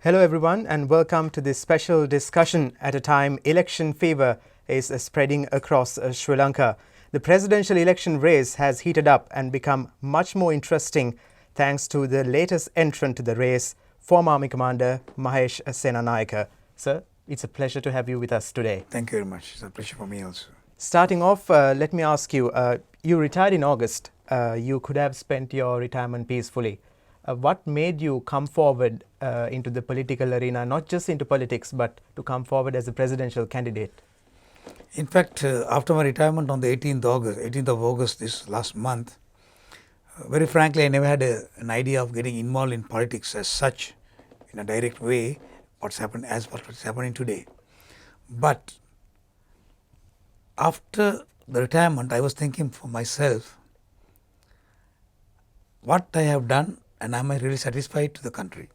Hello everyone and welcome to this special discussion at a time election fever is spreading across Sri Lanka. The presidential election race has heated up and become much more interesting thanks to the latest entrant to the race, former Army Commander Mahesh Senanayake. Sir, it's a pleasure to have you with us today. Thank you very much. It's a pleasure for me also. Starting off, let me ask you, you retired in August. You could have spent your retirement peacefully. What made you come forward into the political arena, not just into politics, but to come forward as a presidential candidate? In fact, after my retirement on the 18th of August this last month, very frankly, I never had an idea of getting involved in politics as such in a direct way, what's happening today. But after the retirement, I was thinking for myself, what I have done and am I really satisfied to the country?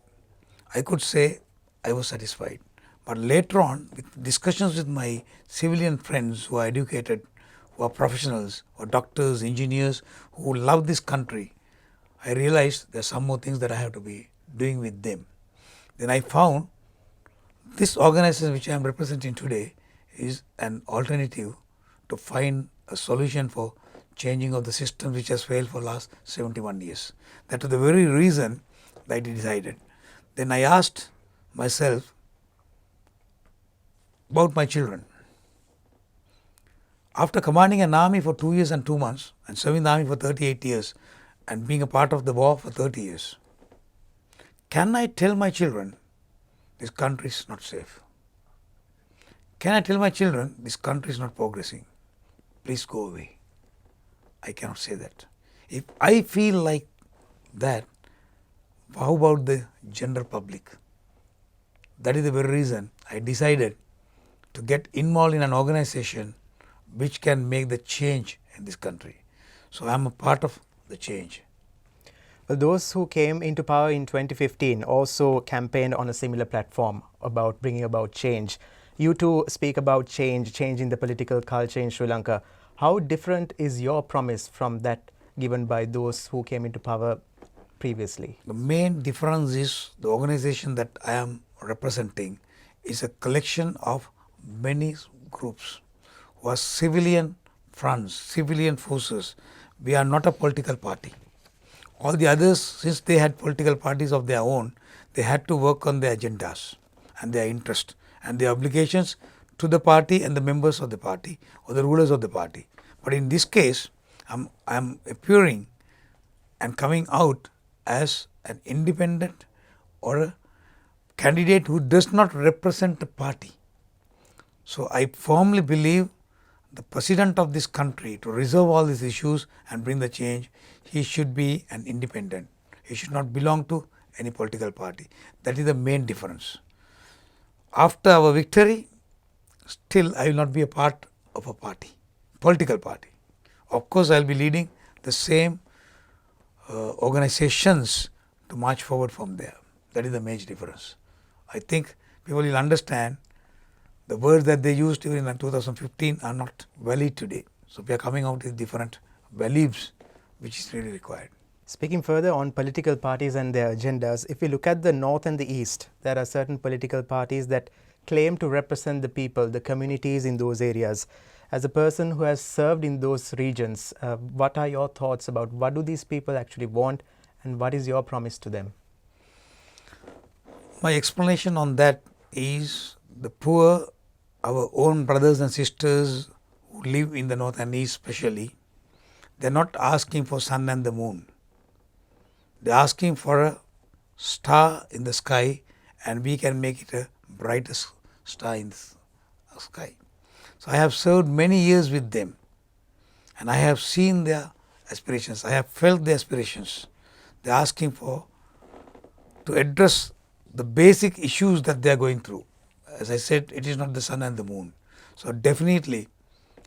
I could say I was satisfied. But later on, with discussions with my civilian friends who are educated, who are professionals, who are doctors, engineers, who love this country, I realized there are some more things that I have to be doing with them. Then I found this organization which I am representing today is an alternative to find a solution for changing of the system which has failed for the last 71 years. That was the very reason that I decided. Then I asked myself about my children. After commanding an army for 2 years and 2 months and serving the army for 38 years and being a part of the war for 30 years, can I tell my children this country is not safe? Can I tell my children this country is not progressing? Please go away. I cannot say that. If I feel like that, how about the general public? That is the very reason I decided to get involved in an organization which can make the change in this country. So I am a part of the change. Well, those who came into power in 2015 also campaigned on a similar platform about bringing about change. You too speak about change in the political culture in Sri Lanka. How different is your promise from that given by those who came into power previously? The main difference is the organization that I am representing is a collection of many groups who are civilian fronts, civilian forces. We are not a political party. All the others, since they had political parties of their own, they had to work on their agendas and their interests and their obligations to the party and the members of the party or the rulers of the party. But in this case, I am appearing and coming out as an independent or a candidate who does not represent the party. So I firmly believe the president of this country, to resolve all these issues and bring the change, he should be an independent. He should not belong to any political party. That is the main difference. After our victory, still I will not be a part of a party, political party. Of course, I will be leading the same organizations to march forward from there. That is the major difference. I think people will understand the words that they used during 2015 are not valid today. So we are coming out with different values which is really required. Speaking further on political parties and their agendas, if we look at the north and the east, there are certain political parties that claim to represent the people, the communities in those areas. As a person who has served in those regions, what are your thoughts about what do these people actually want and what is your promise to them? My explanation on that is the poor, our own brothers and sisters who live in the north and east especially, they are not asking for sun and the moon. They are asking for a star in the sky and we can make it a brightest star in the sky. So I have served many years with them and I have seen their aspirations. I have felt their aspirations. They are asking for to address the basic issues that they are going through. As I said, it is not the sun and the moon. So definitely,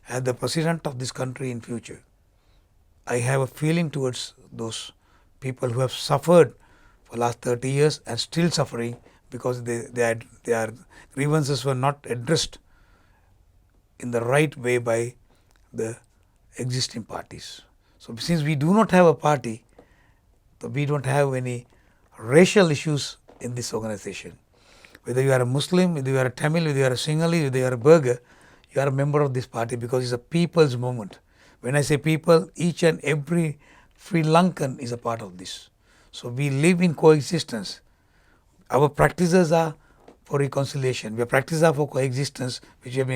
as the president of this country in future, I have a feeling towards those people who have suffered for last 30 years and still suffering because their grievances were not addressed in the right way by the existing parties. So since we do not have a party, we don't have any racial issues in this organization. Whether you are a Muslim, whether you are a Tamil, whether you are a Sinhalese, whether you are a Burgher, you are a member of this party because it's a people's movement. When I say people, each and every Sri Lankan is a part of this. So we live in coexistence. Our practices are for reconciliation. Our practices are for coexistence, which have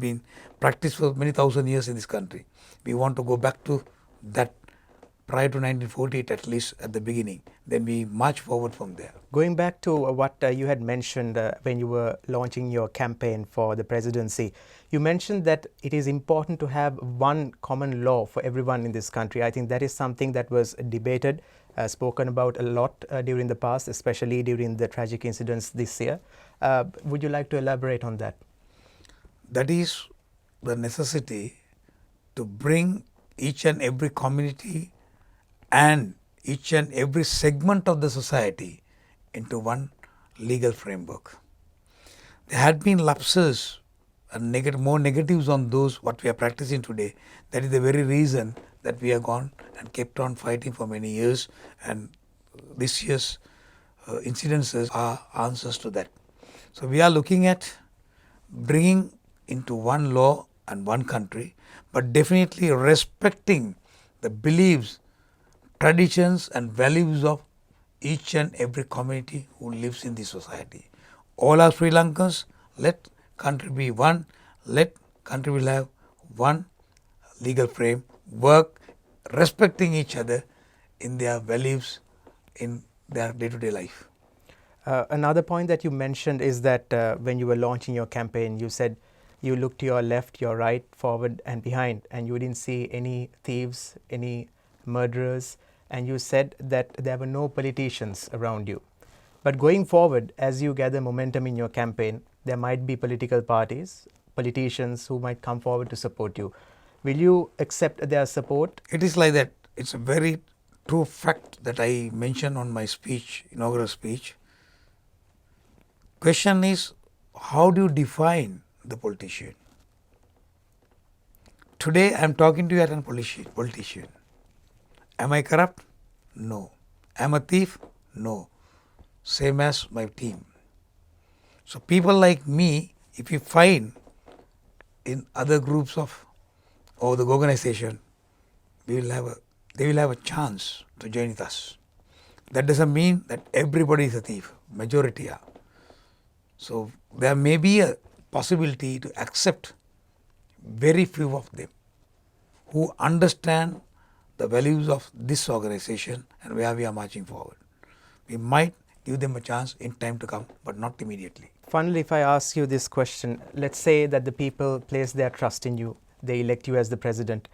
been practiced for many thousand years in this country. We want to go back to that prior to 1948, at least at the beginning. Then we march forward from there. Going back to what you had mentioned when you were launching your campaign for the presidency, you mentioned that it is important to have one common law for everyone in this country. I think that is something that was debated, spoken about a lot during the past, especially during the tragic incidents this year. Would you like to elaborate on that? That is the necessity to bring each and every community and each and every segment of the society into one legal framework. There had been lapses and more negatives on those what we are practicing today. That is the very reason that we have gone and kept on fighting for many years, and this year's incidences are answers to that. So we are looking at bringing into one law and one country, but definitely respecting the beliefs, traditions and values of each and every community who lives in this society. All are Sri Lankans. Let country be one. Let country will have one legal frame. Work respecting each other in their values, in their day-to-day life. Another point that you mentioned is that when you were launching your campaign, you said you looked to your left, your right, forward and behind, and you didn't see any thieves, any murderers, and you said that there were no politicians around you. But going forward, as you gather momentum in your campaign, there might be political parties, politicians who might come forward to support you. Will you accept their support? It is like that. It's a very true fact that I mentioned on my speech, inaugural speech. Question is, how do you define the politician? Today I am talking to you as a politician. Am I corrupt? No. Am I a thief? No. Same as my team. So people like me, if you find in other groups of or the organization, they will have a chance to join with us. That doesn't mean that everybody is a thief. Majority are. So there may be a possibility to accept very few of them who understand the values of this organization and where we are marching forward. We might give them a chance in time to come, but not immediately. Finally, if I ask you this question, let's say that the people place their trust in you, they elect you as the president.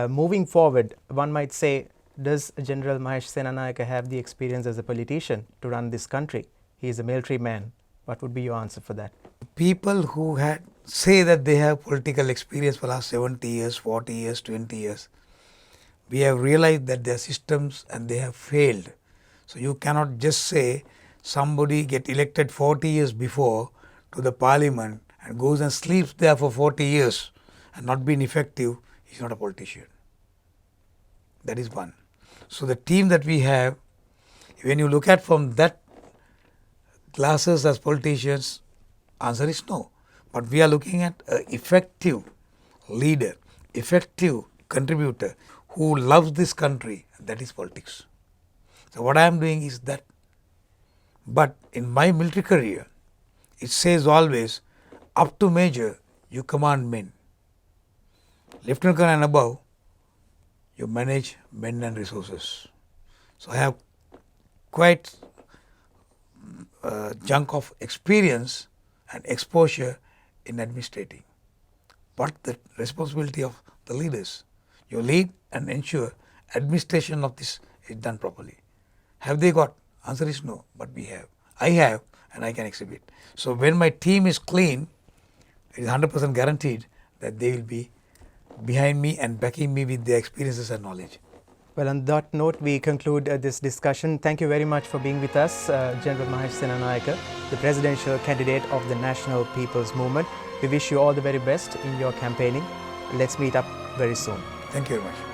Moving forward, one might say, does General Mahesh Senanayake have the experience as a politician to run this country? He is a military man. What would be your answer for that? People who say that they have political experience for the last 70 years, 40 years, 20 years, we have realized that their systems and they have failed. So you cannot just say somebody get elected 40 years before to the parliament and goes and sleeps there for 40 years and not being effective, is not a politician. That is one. So the team that we have, when you look at from that glasses as politicians, answer is no. But we are looking at an effective leader, effective contributor who loves this country, and that is politics. So what I am doing is that. But in my military career, it says always, up to major, you command men. Lieutenant colonel and above, you manage men and resources. So I have quite a chunk of experience and exposure in administrating. But the responsibility of the leaders, you lead and ensure administration of this is done properly. Have they got? Answer is no, but we have. I have, and I can exhibit. So when my team is clean, it is 100% guaranteed that they will be behind me and backing me with their experiences and knowledge. Well, on that note, we conclude this discussion. Thank you very much for being with us, General Mahesh Senanayake, the presidential candidate of the National People's Movement. We wish you all the very best in your campaigning. Let's meet up very soon. Thank you very much.